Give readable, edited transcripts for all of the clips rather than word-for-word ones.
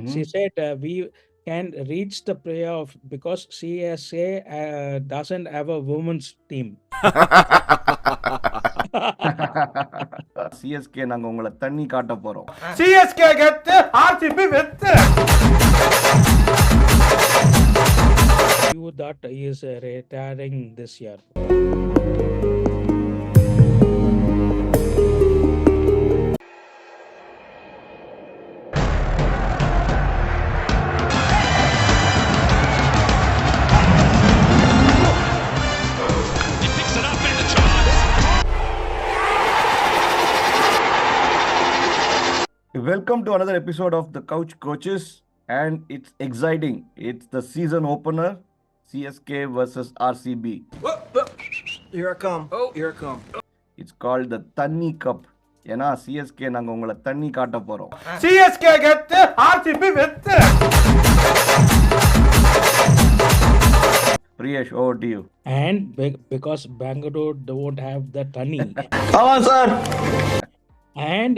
She said we can reach the playoff because CSA doesn't have a women's team. CSK நாங்க உங்களை தண்ணி காட்ட போறோம். CSK கெத்து RCB வெத்து. You that is retiring this year. Welcome to another episode of the Couch Coaches, and it's exciting. It's the season opener, CSK versus RCB. Here I come. Oh, here I come. It's called the Tanni Cup. ஏன்னா CSK நாங்க உங்களை தண்ணி காட்ட போறோம். CSK கெத்து RCB வெத்து. Priyesh, over to you. And because Bangalore don't have the Tani. Come on, sir. And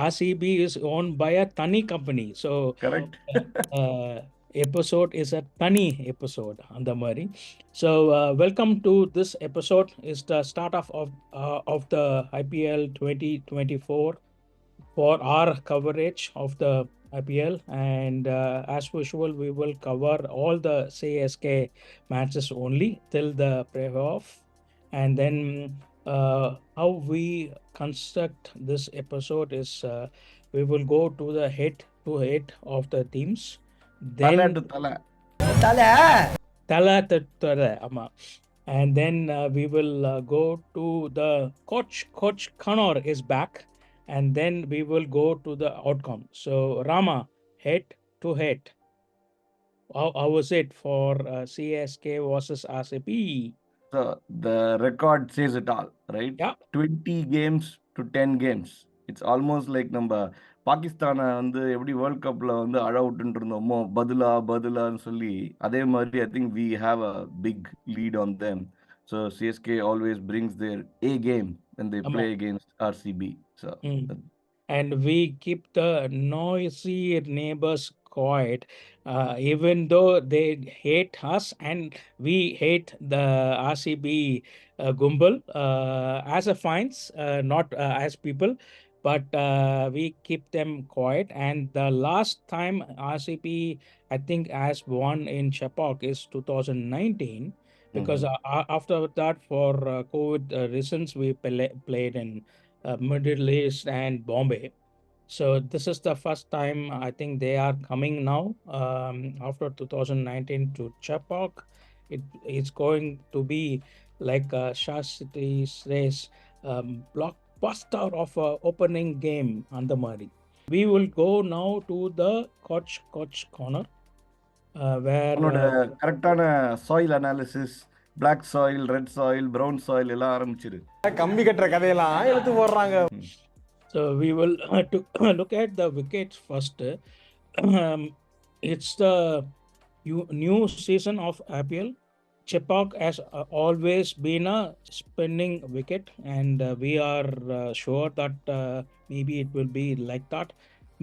RCB is owned by a Tani company. So Correct. episode is a Tani episode on the Mari. So welcome to this episode. Is the start of the IPL 2024 for our coverage of the IPL, and as usual we will cover all the CSK matches only till the playoff, and then how we construct this episode is we will go to the head of the teams, then tala ama, and then we will go to the coach Connor is back, and then we will go to the outcome. So Rama, head to head, how was it for CSK versus RCB? So the record says it all, right? Yeah. 20 games to 10 games. It's almost like நம்ம பாகிஸ்தானை வந்து எப்படி world கப்பில் வந்து அழவுட்டு இருந்தோமோ பதிலான்னு சொல்லி அதே மாதிரி I think we have a big lead on them. So CSK always brings their A game when they play against RCB. So and we keep the noisy neighbors quiet, even though they hate us and we hate the RCB gumbal as a fans, not as people, but we keep them quiet. And the last time RCB I think has won in Chepauk is 2019, because after that for COVID reasons we played in Middle East and Bombay. So this is the first time I think they are coming now after 2019 to Chepauk. It's going to be like Shah City says, blockbuster of a opening game on the Mari. We will go now to the coach corner where கரெக்டான soil analysis, black soil, red soil, brown soil எல்லாம் ஆரம்பிச்சிரு. கம்பி கட்டுற கதையெல்லாம் எழுத்து போடுறாங்க. So we will look at the wickets first. It's the new season of IPL. Chepauk has always been a spinning wicket, and we are sure that maybe it will be like that.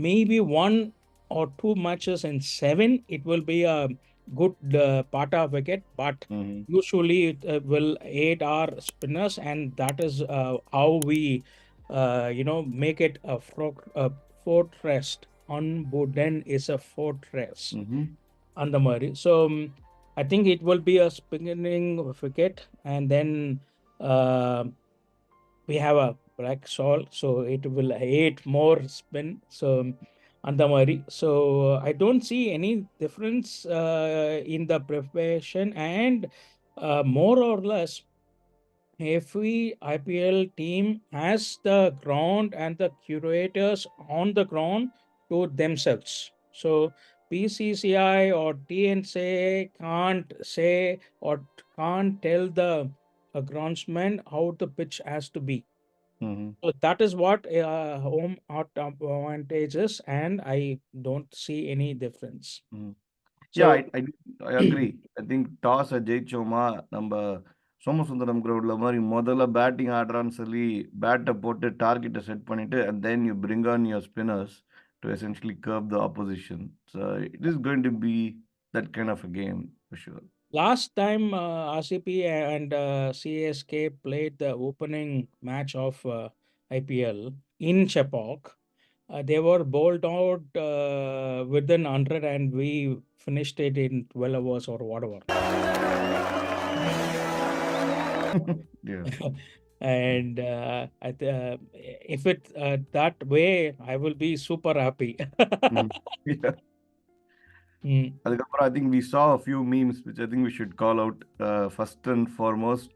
Maybe 1 or 2 matches in 7, it will be a good Pata wicket, but usually it will aid our spinners, and that is how we make it a fortress. Unbudden is a fortress on the Murray. So I think it will be a spinning wicket, and then we have a black soil, so it will aid more spin. So on the Murray, so I don't see any difference in the preparation, and more or less every IPL team has the ground and the curators on the ground to themselves. So PCCI or TNCA can't say or can't tell the groundsman how the pitch has to be. So that is what home advantage is, and I don't see any difference. Yeah, I agree. I think toss ஜெயிச்சோமா நம்ம சோமசுந்தரம் கிரவுண்ட்ல மாதிரி முதல்ல batting ஆடுறான்னு சொல்லி பேட்டை போட்டு டார்கெட்டை set பண்ணிட்டு and then you bring on your spinners to essentially curb the opposition. So it is going to be that kind of a game for sure. Last time RCP and CSK played the opening match of IPL in Chepauk, they were bowled out within 100 and we finished it in 12 hours or whatever. Yeah. And if it that way, I will be super happy. Mhm. Yeah. Mm. அதுக்கப்புறம் I think we saw a few memes which I think we should call out. First and foremost,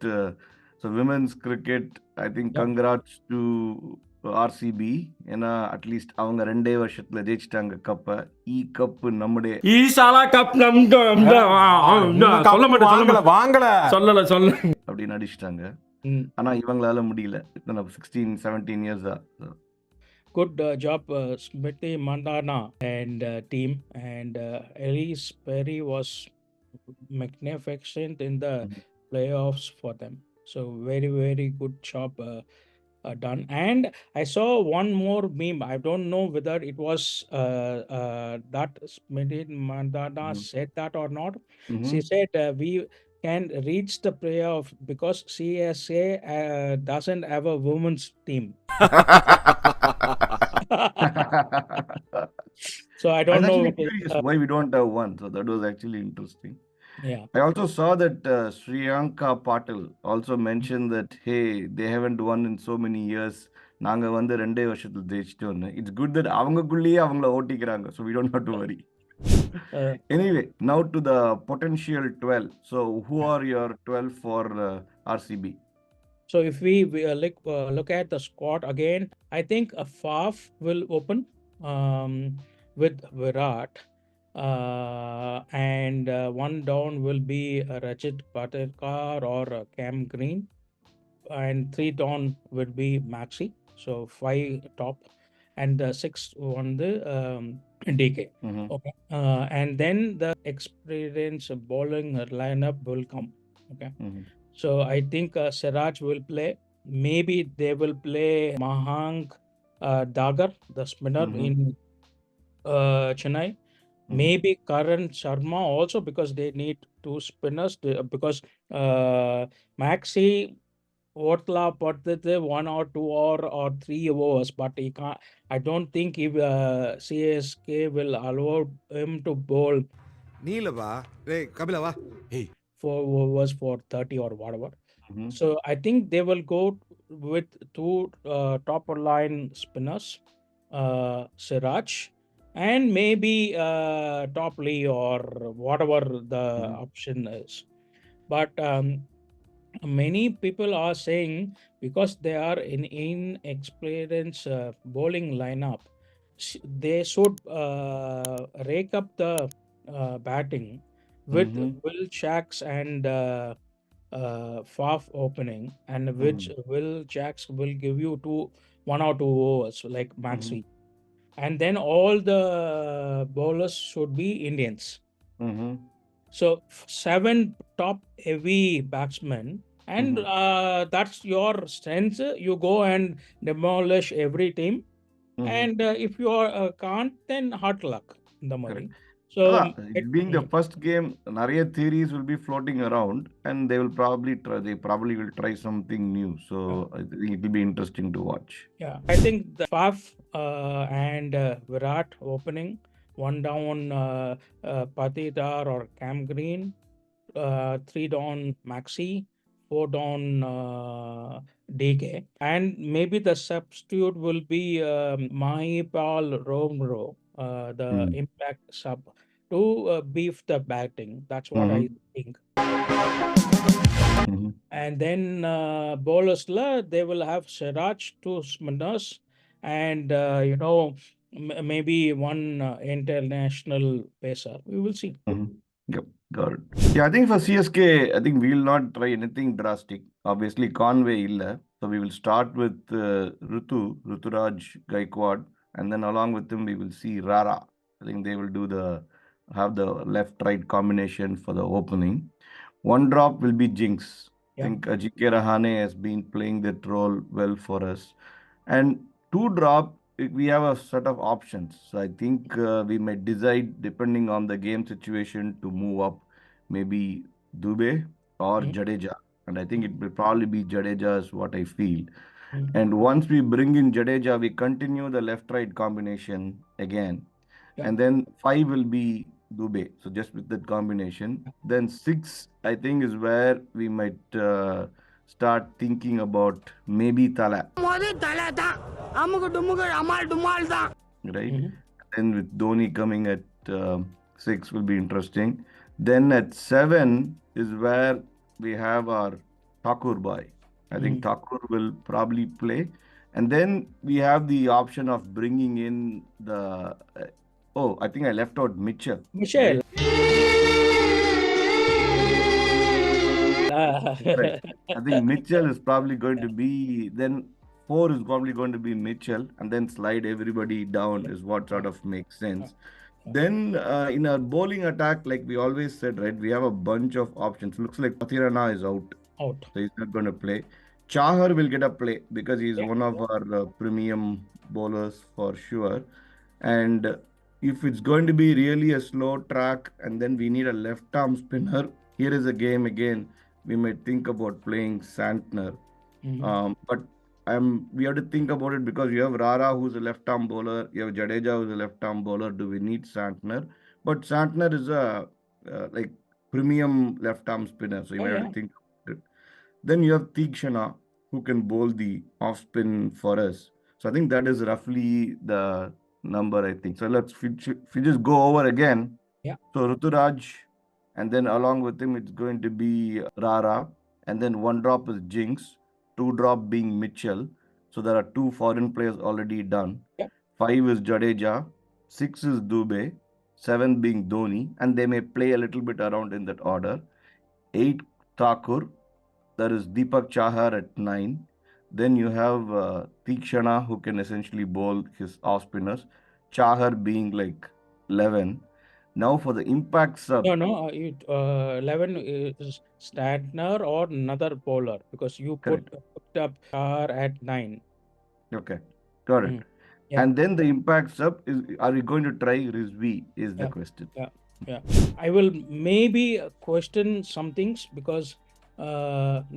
so women's cricket, I think Yep. congrats to RCB. ஏன்னா at least அவங்க 2 வருஷத்துல ஜெயிச்சிட்டாங்க கப்பை. Cup நம்முடைய ஈசாலா cup சொல்ல மாட்டேன் வாங்கல சொல்லல அப்படின்னு அடிச்சிட்டாங்க. Mm. ஆனா இவங்களால முடியல. இத்தனை 16-17 இயர்ஸா. Good job, Smriti Mandana and team. And Elise Perry was magnificent in the playoffs for them. So very, very good job done. And I saw one more meme. I don't know whether it was that Smriti Mandana said that or not. She said we can reach the playoff because CSA doesn't have a women's team. So I I don't was know. actually curious why we don't have one. So that was actually interesting. Yeah. I also saw that Sriyanka Patil also mentioned that, hey, they haven't won in so many years. நாங்க வந்து 2 வருஷத்துல ஜெயிச்சிட்டோம்னு. It's good that அவங்களுக்குள்ளேயே அவங்கள ஓட்டிக்கிறாங்க. So we don't have to worry. Anyway, now to the potential 12. So who are your 12 for RCB? So if we look at the squad again, I think a Faf will open with Virat, and one down will be Rajat Paterkar or Cam Green, and 3 down will be Maxi. So 5 top, and the 6th on the DK. Okay, and then the experience bowling lineup will come. Okay. So I think Siraj will play. Maybe they will play Mahang Dagar, the spinner in Chennai. Maybe Karan Sharma also because they need 2 spinners. Because Maxi Ortla put the 1 or 2 or 3 overs, but he can't. I don't think if CSK will allow him to bowl நீலவா டேய் கபிலவா 4 overs for 30 or whatever. So I think they will go with 2 top line spinners, Siraj, and maybe Top Lee or whatever the option is. But many people are saying because they are in inexperienced bowling lineup, they should rake up the batting with Will Jacks and Faf opening, and which Will Jacks will give you 1 or 2 overs like Maxi, and then all the bowlers should be Indians. So 7 top heavy batsmen, and that's your strength. You go and demolish every team, and if you can't, then hard luck in the morning. So it being the first game, நிறைய theories will be floating around, and they probably will try something new. So I think it will be interesting to watch. Yeah, I think the Faf and Virat opening, 1 down Patidar or Cam Green, 3 down Maxi, 4 down DK, and maybe the substitute will be Maipal Romero, the impact sub, to beef the batting. That's what I think. And then bowlers, they will have Siraj, 2 spinners, and maybe 1 international pacer. We will see. Yep, got it. Yeah, I think for CSK, I think we will not try anything drastic. Obviously, Conway illa. So we will start with Ruturaj Gaikwad, and then along with him we will see Rara. I think they will have the left-right combination for the opening. 1 drop will be Jinx. I think Ajike Rahane has been playing that role well for us. And 2 drop, we have a set of options. So I think we may decide depending on the game situation to move up, maybe Dubé or Mm, Jadeja. And I think mm, it will probably be Jadeja is what I feel. mm. And once we bring in Jadeja, we continue the left-right combination again. Yeah. And then five will be Dubé. So just with that combination. Then six, I think, is where we might start thinking about maybe Tala, right? Mhm. Then with Dhoni coming at six will be interesting. Then at seven is where we have our Thakur boy. I think Mm. Thakur will probably play. And then we have the option of bringing in the. Oh, I think I left out Mitchell, Michelle. right? Right. I think Mitchell is probably going to be then four is probably going to be Mitchell and then slide everybody down is what sort of makes sense. Then in our bowling attack, like we always said, right, we have a bunch of options. Looks like Pathirana is out, Out. so he's not going to play. Chahar will get a play because he's Yeah. one of our premium bowlers for sure. And if it's going to be really a slow track and then we need a left arm spinner, here is a game again. We might think about playing Santner. Mhm. But we have to think about it because you have Rara who's a left arm bowler, you have Jadeja who's a left arm bowler. Do we need Santner? But Santner is a like premium left arm spinner, so you Oh, may have yeah. to think about it. Then you have Tikshana who can bowl the off spin for us. So I think that is roughly the number, I think. So if we just go over again. Yeah. So Ruturaj, and then along with him, it's going to be Rara, and then one drop is Jinx, two drop being Mitchell. So there are two foreign players already done. Yeah. Five is Jadeja, six is Dubé, seven being Dhoni, and they may play a little bit around in that order. Eight Thakur, there is Deepak Chahar at 9. Then you have Tikshana who can essentially bowl his off spinners. Chahar being like 11. Now for the impact sub. No, no. 11 is Stadner or another bowler because you Correct. put up Char at 9. Okay. Got it. Mm. Yeah. And then the impact sub is, are we going to try Rizvi is the Yeah. question. Yeah. Yeah. I will maybe question some things because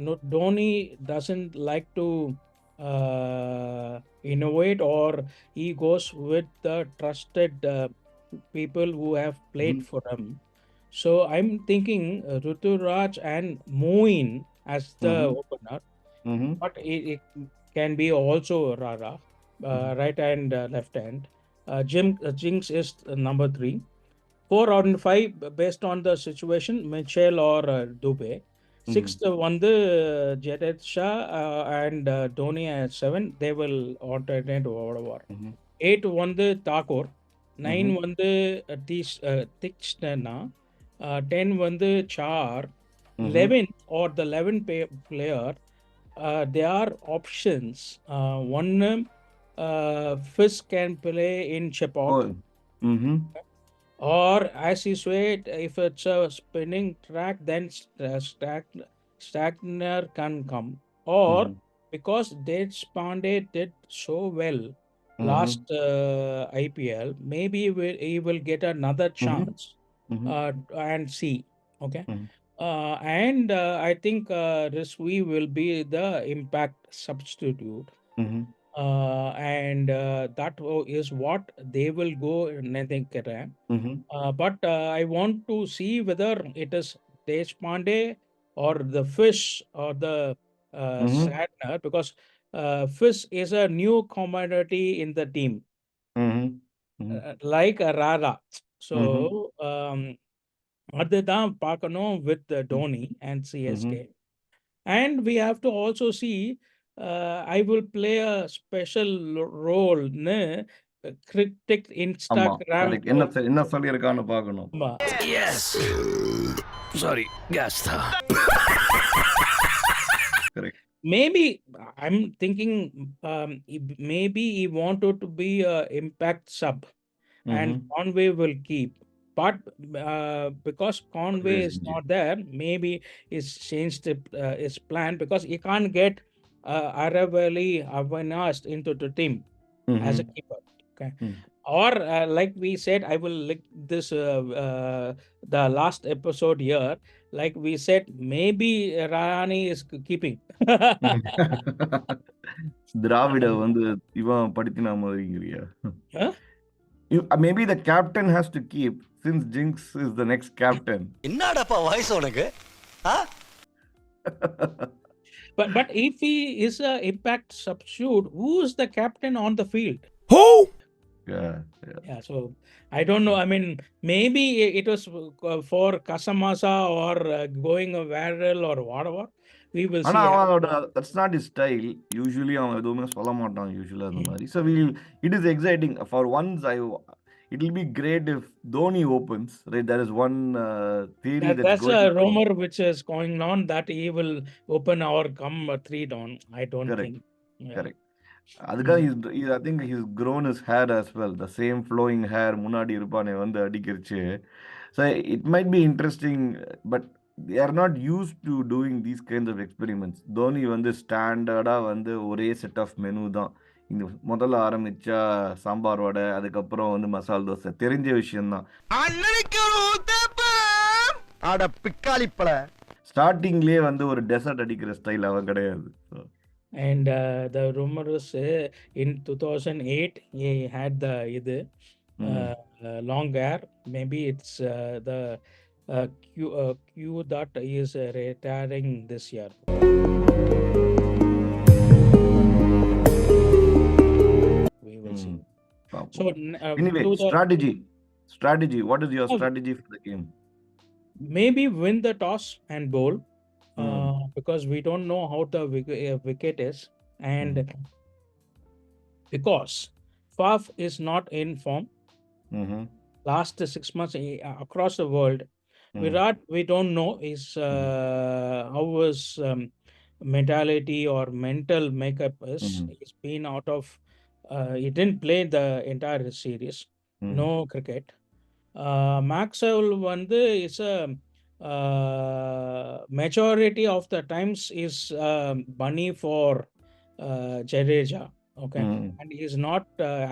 no, Dhoni doesn't like to innovate, or he goes with the trusted people who have played Mhm. for him. So I'm thinking Ruturaj and Moin as the Mhm. opener, Mhm. but it can be also Rara, Mhm. right hand, left hand. Jinx is number 3. 4 and 5 based on the situation, Mitchell or Dubé. Mhm. Sixth one the Jadet Shah and Dhoni at 7. They will alternate over. Mhm. 8 one the Thakur. 9 Mhm. one the Tikshna. 10 one the Char. Mhm. 11 or the 11 player. There are options. One Fisk can play in Chepok, Oh. Mhm. or as you said, if it's a spinning track, then Stagner can come. Or Mhm. because Deshpande did so well last Mhm. IPL, maybe he will get another Mhm. chance Mhm. and see. Okay. Mhm. And I think Risvi will be the impact substitute. Mhm. And is what they will go in, I think. Mhm. But I want to see whether it is Deshpande or the Fish or the Mhm. Sadner, because Fish is a new commodity in the team, Mhm. Mhm. like a Rara. So Mhm. அதுதான் பார்க்கணும் with the Mhm. Dhoni and CSK. Mhm. And we have to also see, I will play a special role in cricket ஆமா. Instagram. Correct. என்ன சொல்லியிருக்கான்னு பார்க்கணும். ஆமா. Sorry case தான் correct. Maybe I'm thinking maybe he wanted to be a impact sub and ம்ஹ்ம். Conway will keep. But because Conway Always is injured. not there, maybe he's changed his plan because he can't get Aravali Avinash into the team. as a Mm-hmm. keeper. Okay. Mm. Or like we said, I will like this the last episode here. Like we said, maybe Rani is keeping. திராவிட வந்து இவன் படுத்தினா மாதிரிங்கிறியா? Huh? Maybe the captain has to keep since Jinx is the next captain. என்னடாப்பா voice உனக்கு ஆ But if he is a impact substitute, who is the captain on the field? Who? Yeah, yeah. Yeah, so I don't know. I mean, maybe it was for Kasamasa or going viral or whatever. We will ஆனா see. அவனோட that's not is style. Usually அவன் எதுவுமே சொல்ல மாட்டான் யூசுவலா அந்த மாதிரி. So it is exciting for once. It will be great if Dhoni opens, right? There is one theory that's That's going a around. rumor which is going on that he will open or come 3 down. I don't Correct, think. Yeah. correct. அதுக்காக Mm. I think he's grown his hair as well. The same flowing hair முன்னாடி இருப்பானே வந்து அடிக்கிறச்சு. So it might be interesting, but they are not used to doing these kinds of experiments. Dhoni வந்து ஸ்டாண்டர்டா வந்து ஒரே set of menu தான். இந்த முதல்ல ஆரம்பிச்சா சாம்பார் வடை, அதுக்கப்புறம் வந்து மசால் தோசை, தெரிஞ்ச விஷயம்தான். அட பிக்காளிப்பழ ஸ்டார்டிங்லேயே வந்து ஒரு டெசர்ட் அடிக்கிற ஸ்டைல் அவன் கிடையாது. So, And the rumor is in 2008 he had the இது long hair. Maybe it's the Q that is retiring this year. We will see. பார்ப்போம். So Anyway, to the strategy. What is your Oh. strategy for the game? maybe win the toss and bowl Mm. because we don't know how the wicket is, and because Faf is not in form Mm-hmm. last 6 months across the world. Virat, we don't know is how his mentality or mental makeup is. He's been out of. He didn't play the entire series. No cricket. Maxwell வந்து is a majority of the times is bunny for Jadeja. Okay, and he is not.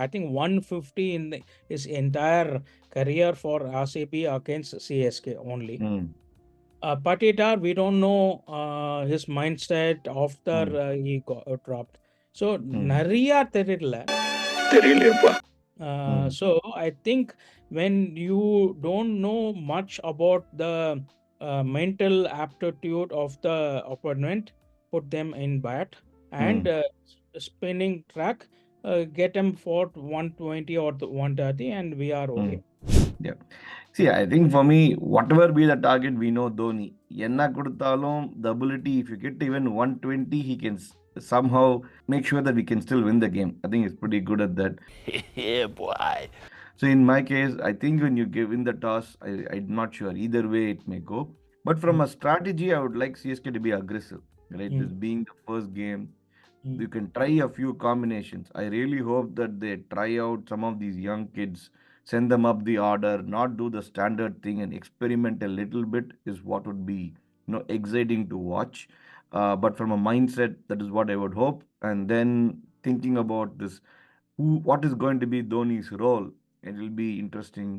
I think 150 in his entire career for RCB against CSK only. Patitar, we don't know his mindset after he got dropped. So நிறையா தெரியல. So I think when you don't know much about the mental aptitude of the opponent, put them in bat and spinning track, get them for 120 or 130 and we are okay. Yeah. See, I think for me, whatever be the target, we know Dhoni. என்ன கொடுத்தாலும் the ability, if you get even 120, he can somehow make sure that we can still win the game. I think he's pretty good at that. Yeah, boy. So in my case, I think when you give in the toss, I'm not sure. Either way it may go. But from a strategy, I would like CSK to be aggressive. Right? This being the first game, you can try a few combinations. I really hope that they try out some of these young kids, send them up the order, not do the standard thing and experiment a little bit is what would be exciting to watch. But from a mindset, that is what I would hope. And then thinking about this, what is going to be Dhoni's role? It will be interesting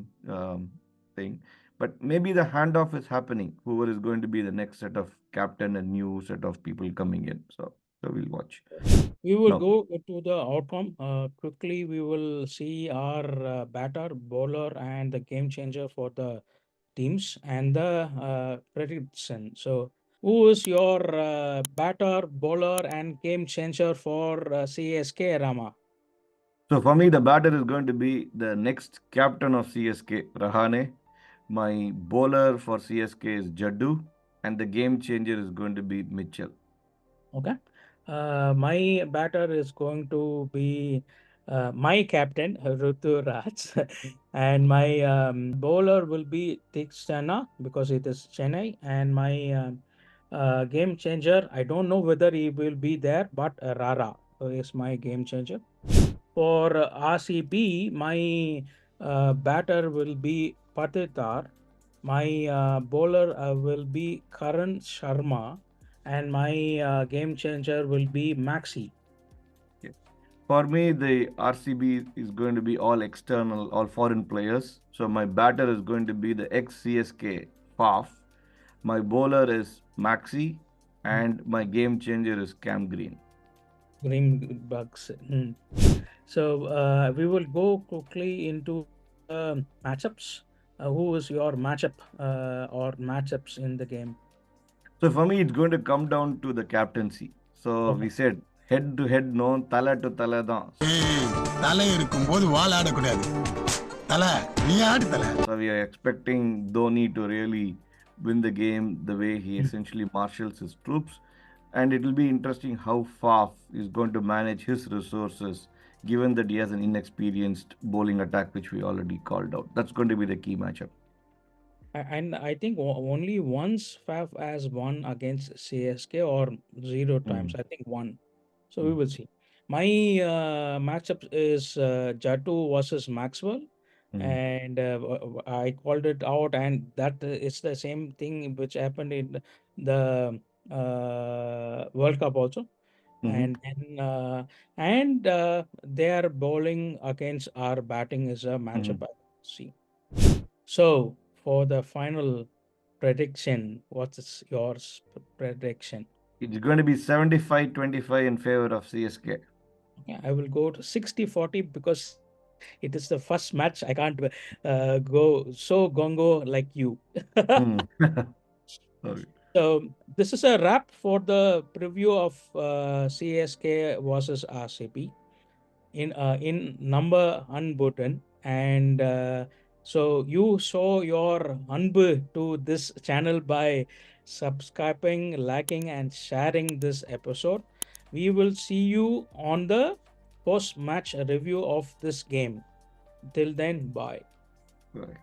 thing. But maybe the handoff is happening. Whoever is going to be the next set of captain and new set of people coming in. So we'll watch. We will No. go to the outcome. Quickly, we will see our batter, bowler, and the game changer for the teams and the prediction. So, who is your batter, bowler, and game changer for CSK, Rama? So for me, the batter is going to be the next captain of CSK, Rahane. My bowler for CSK is Jaddu, and the game changer is going to be Mitchell. Okay. My batter is going to be my captain, Rutu Raj, and my bowler will be Tikstana because it is Chennai, and my game changer, I don't know whether he will be there, but Rara is my game changer. For RCB, my batter will be Patitar. My bowler will be Karan Sharma, and my game changer will be Maxi. Yeah. For me, the RCB is going to be all external, all foreign players. So my batter is going to be the ex CSK Faf. My bowler is Maxi, Mm. and my game changer is Cam Green. Green bugs. So we will go quickly into the matchups. Who is your matchup or matchups in the game? So for me, it's going to come down to the captaincy. So Okay. we said head to head, no, tala to tala da. தலை இருக்கும்போது வால் ஆடக்கூடாது தலை நீ ஆடு தலை So we are expecting Dhoni to really win the game the way he Mm. essentially marshals his troops. And it will be interesting how Faf is going to manage his resources, given that he has an inexperienced bowling attack, which we already called out. That's going to be the key matchup. And I think only once Faf has won against CSK or zero times. Mm. I think one. So we Mm. will see. My matchup is Jatu versus Maxwell, Mm. and I called it out, and that is the same thing which happened in the World Cup also. Mhm. And then their bowling against our batting is a Mhm. matchup I see. So for the final prediction, what is yours prediction? It's going to be 75-25 in favor of CSK. Yeah, I will go to 60-40 because it is the first match. I can't go so gongo like you. Mm. Sorry. So this is a wrap for the preview of CSK versus RCB in number unbeaten. And so you show your unbu to this channel by subscribing, liking, and sharing this episode. We will see you on the post match review of this game. Till then, bye. Right.